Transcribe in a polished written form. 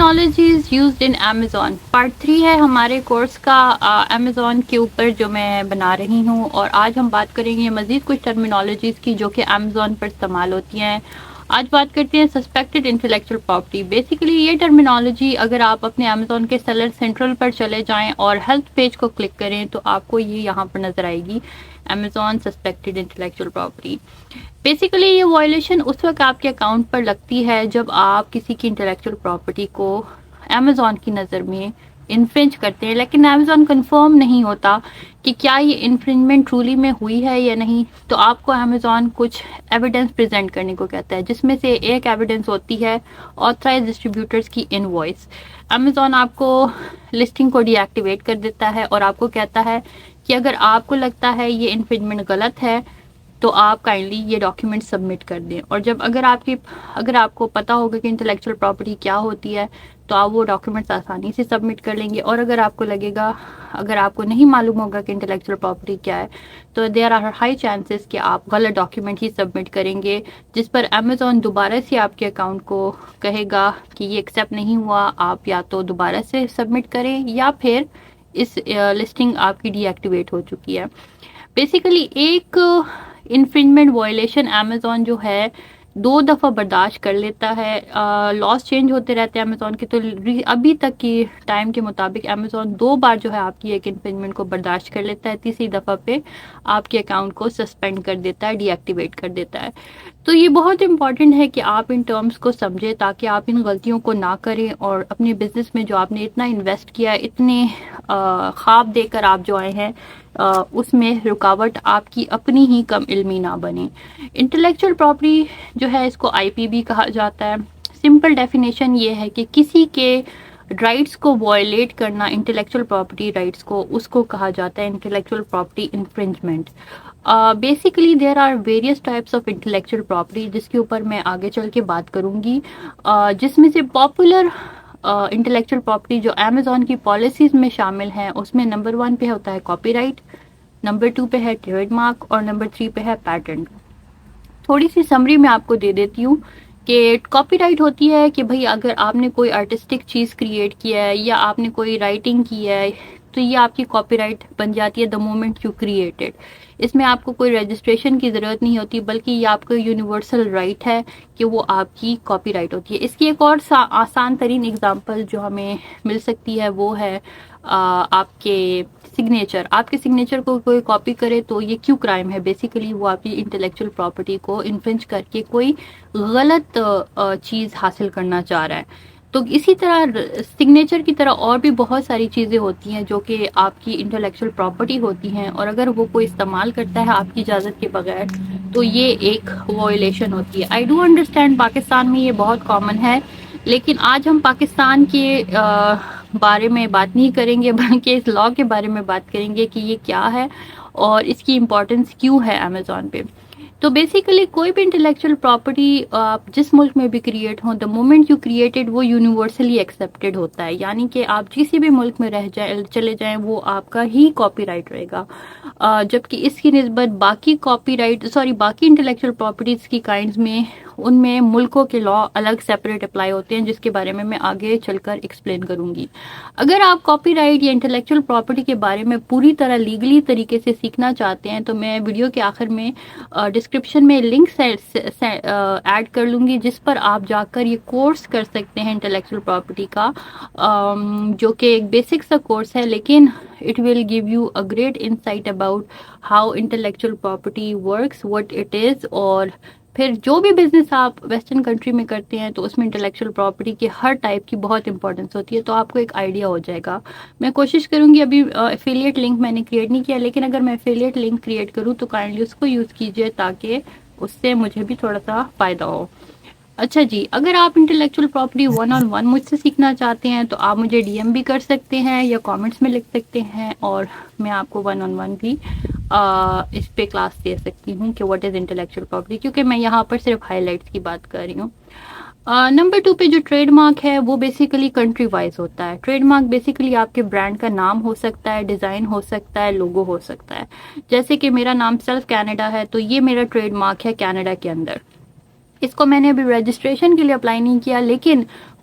Terminologies used in Amazon part 3 ہے ہمارے course کا امیزون کے اوپر جو میں بنا رہی ہوں، اور آج ہم بات کریں گے مزید کچھ ٹرمینالوجیز کی جو کہ امیزون پر استعمال ہوتی ہیں۔ آج بات کرتے ہیں سسپیکٹڈ انٹلیکچوئل پراپرٹی۔ بیسیکلی یہ ٹرمینالوجی اگر آپ اپنے امیزون کے سیلر سینٹرل پر چلے جائیں اور ہیلپ پیج کو کلک کریں تو آپ کو یہ یہاں پر نظر آئے گی، Amazon suspected intellectual property. Basically یہ وائلیشن اس وقت آپ کے اکاؤنٹ پر لگتی ہے جب آپ کسی کی انٹلیکچوئل پراپرٹی کو امیزون کی نظر میں انفرنج کرتے ہیں، لیکن امیزون کنفرم نہیں ہوتا کہ کیا یہ انفرنجمنٹ ٹرولی میں ہوئی ہے یا نہیں، تو آپ کو امیزون کچھ ایویڈنس پریزنٹ کرنے کو کہتا ہے، جس میں سے ایک ایویڈنس ہوتی ہے آتھرائز ڈسٹریبیوٹرز کی انوائس۔ امیزون آپ کو لسٹنگ کو ڈی ایکٹیویٹ کر دیتا ہے اور آپ کو کہتا ہے کہ اگر آپ کو لگتا ہے یہ انفرنجمنٹ غلط ہے تو آپ کائنڈلی یہ ڈاکیومنٹ سبمٹ کر دیں، اور جب اگر آپ کو پتہ ہوگا کہ انٹلیکچوئل پراپرٹی کیا ہوتی ہے تو آپ وہ ڈاکیومنٹس آسانی سے سبمٹ کر لیں گے، اور اگر آپ کو لگے گا، اگر آپ کو نہیں معلوم ہوگا کہ انٹلیکچوئل پراپرٹی کیا ہے تو دیر آر ہائی چانسز کہ آپ غلط ڈاکیومنٹ ہی سبمٹ کریں گے، جس پر امیزون دوبارہ سے آپ کے اکاؤنٹ کو کہے گا کہ یہ ایکسیپٹ نہیں ہوا، آپ یا تو دوبارہ سے سبمٹ کریں یا پھر اس لسٹنگ آپ کی ڈی ایکٹیویٹ ہو چکی ہے۔ بیسیکلی ایک انفرنجمنٹ وائلیشن امیزون جو ہے 2 دفعہ برداشت کر لیتا ہے۔ لاس چینج ہوتے رہتے ہیں امیزون کے، تو ابھی تک کی ٹائم کے مطابق امیزون 2 بار جو ہے آپ کی ایک انفرنجمنٹ کو برداشت کر لیتا ہے، تیسری دفعہ پہ آپ کے اکاؤنٹ کو سسپینڈ کر دیتا ہے، ڈی ایکٹیویٹ کر دیتا ہے۔ تو یہ بہت امپورٹنٹ ہے کہ آپ ان ٹرمز کو سمجھیں تاکہ آپ ان غلطیوں کو نہ کریں، اور اپنے بزنس میں جو آپ نے اتنا انویسٹ کیا، اتنے خواب دے کر آپ جو آئے ہیں اس میں رکاوٹ آپ کی اپنی ہی کم علمی نہ بنے۔ انٹلیکچوئل پراپرٹی جو ہے اس کو آئی پی بھی کہا جاتا ہے۔ سمپل ڈیفینیشن یہ ہے کہ کسی کے رائٹس کو وائلیٹ کرنا، انٹلیکچوئل پراپرٹی رائٹس کو، اس کو کہا جاتا ہے intellectual property infringement. Basically there are various types of intellectual property, جس کے اوپر میں آگے چل کے بات کروں گی، جس میں سے پاپولر انٹلیکچوئل پراپرٹی جو امیزون کی پالیسیز میں شامل ہیں، اس میں نمبر 1 پہ ہوتا ہے کاپی رائٹ، نمبر 2 پہ ہے ٹریڈ مارک، اور نمبر 3 پہ ہے پیٹنٹ۔ تھوڑی سی سمری میں آپ کو دے دیتی ہوں کہ کاپی رائٹ ہوتی ہے کہ بھئی اگر آپ نے کوئی آرٹسٹک چیز کریٹ کیا ہے یا آپ نے کوئی رائٹنگ کی ہے تو یہ آپ کی کاپی رائٹ بن جاتی ہے دا مومنٹ یو کریٹڈ۔ اس میں آپ کو کوئی رجسٹریشن کی ضرورت نہیں ہوتی، بلکہ یہ آپ کو یونیورسل رائٹ ہے کہ وہ آپ کی کاپی رائٹ ہوتی ہے۔ اس کی ایک اور آسان ترین اگزامپل جو ہمیں مل سکتی ہے وہ ہے آپ کے سگنیچر۔ آپ کے سگنیچر کو کوئی کاپی کرے تو یہ کیوں کرائم ہے؟ بیسیکلی وہ آپ کی انٹلیکچوئل پراپرٹی کو انفرنج کر کے کوئی غلط چیز حاصل کرنا چاہ رہا ہے۔ تو اسی طرح سگنیچر کی طرح اور بھی بہت ساری چیزیں ہوتی ہیں جو کہ آپ کی انٹلیکچوئل پراپرٹی ہوتی ہیں، اور اگر وہ کوئی استعمال کرتا ہے آپ کی اجازت کے بغیر تو یہ ایک وائلیشن ہوتی ہے۔ آئی ڈو انڈرسٹینڈ پاکستان میں یہ بہت کامن ہے، لیکن آج ہم پاکستان کے بارے میں بات نہیں کریں گے، بلکہ اس لاء کے بارے میں بات کریں گے کہ یہ کیا ہے اور اس کی امپورٹنس کیوں ہے امیزون پہ۔ تو بیسیکلی کوئی بھی انٹلیکچوئل پراپرٹی آپ جس ملک میں بھی کریٹ ہوں، دا مومنٹ یو کریٹڈ وہ یونیورسلی ایکسیپٹیڈ ہوتا ہے، یعنی کہ آپ کسی بھی ملک میں چلے جائیں وہ آپ کا ہی کاپی رائٹ رہے گا، جبکہ اس کی نسبت باقی باقی انٹلیکچوئل پراپرٹیز کی کائنڈز میں ان میں ملکوں کے لاء الگ سیپریٹ اپلائی ہوتے ہیں، جس کے بارے میں آگے چل کر ایکسپلین کروں گی۔ اگر آپ کاپی رائٹ یا انٹلیکچوئل پراپرٹی کے بارے میں پوری طرح لیگلی طریقے سے سیکھنا چاہتے ہیں تو میں ویڈیو کے آخر میں ڈسکرپشن میں لنک ایڈ کر لوں گی، جس پر آپ جا کر یہ کورس کر سکتے ہیں انٹلیکچوئل پراپرٹی کا، جو کہ ایک بیسک سا کورس ہے، لیکن it will give you a great insight about how intellectual property works, what it is، اور پھر جو بھی بزنس آپ ویسٹرن کنٹری میں کرتے ہیں تو اس میں انٹلیکچوئل پراپرٹی کی ہر ٹائپ کی بہت امپورٹنس ہوتی ہے، تو آپ کو ایک آئیڈیا ہو جائے گا۔ میں کوشش کروں گی، ابھی ایفیلیٹ لنک میں نے کریٹ نہیں کیا، لیکن اگر میں ایفیلیٹ لنک کریٹ کروں تو کائنڈلی اس کو یوز کیجیے تاکہ اس سے مجھے بھی تھوڑا سا فائدہ ہو۔ اچھا جی، اگر آپ انٹلیکچوئل پراپرٹی 1 on 1 مجھ سے سیکھنا چاہتے ہیں تو آپ مجھے ڈی ایم بھی کر سکتے ہیں یا کامنٹس میں لکھ سکتے ہیں، اور میں آپ کو 1 on 1 بھی اس پہ کلاس دے سکتی ہوں کہ واٹ از انٹلیکچوئل پراپرٹی، کیونکہ میں یہاں پر صرف ہائی لائٹس کی بات کر رہی ہوں۔ نمبر 2 پہ جو ٹریڈ مارک ہے وہ بیسیکلی کنٹری وائز ہوتا ہے۔ ٹریڈ مارک بیسیکلی آپ کے برانڈ کا نام ہو سکتا ہے، ڈیزائن ہو سکتا ہے، لوگو ہو سکتا ہے۔ جیسے کہ میرا نام سیلف کینیڈا ہے تو یہ میرا ٹریڈ مارک ہے کینیڈا کے اندر۔ اس کو میں نے ابھی رجسٹریشن کے لیے اپلائی نہیں کیا، لیکن